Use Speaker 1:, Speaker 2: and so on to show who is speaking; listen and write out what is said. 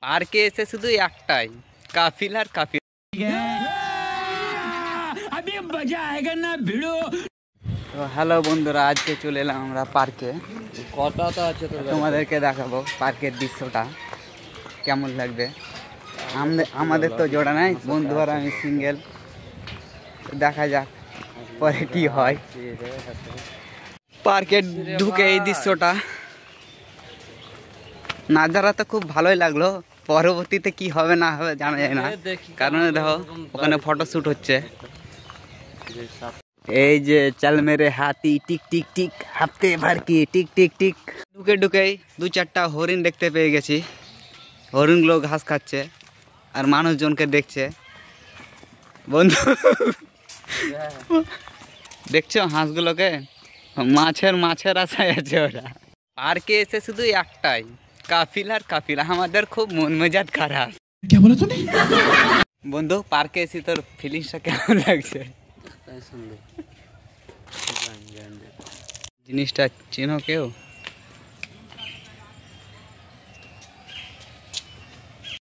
Speaker 1: পার্কে এসে শুধু একটাই কাফিল আর কাফিল। তো হ্যালো বন্ধুরা, আজকে চলে এলাম আমরা পার্কে।
Speaker 2: কথা আছে তো,
Speaker 1: তোমাদেরকে দেখাবো পার্কের দৃশ্যটা কেমন লাগবে। আমাদের তো জোড়া নাই, বন্ধু আর আমি সিঙ্গেল। দেখা যাক পরে কি হয়। পার্কে ঢুকে এই দৃশ্যটা নাজারা তো খুব ভালোই লাগলো। পরবর্তীতে কি হবে না হবে জানা যায় না, কারণ দেখো ওখানে ফটোশ্যুট হচ্ছে। এই যে চল মেরে হাতি টিক টিক টিক হাফতে ভর কি টিক টিক টিক। ঢুকে ঢুকেই দু চারটা হরিণ দেখতে পেয়ে গেছি। হরিণগুলো ঘাস খাচ্ছে আর মানুষজনকে দেখছে। বন্ধু দেখছো হাঁসগুলোকে? মাছের আশায় আছে ওরা। পার্কে এসে শুধু একটাই কাফিল আর কাফিল। আমাদের খুব মন মেজাজ খারাপ। বন্ধু পার্কে এসে তোর ফিলিংসটা কেমন লাগছে? জিনিসটা চেনো কেউ?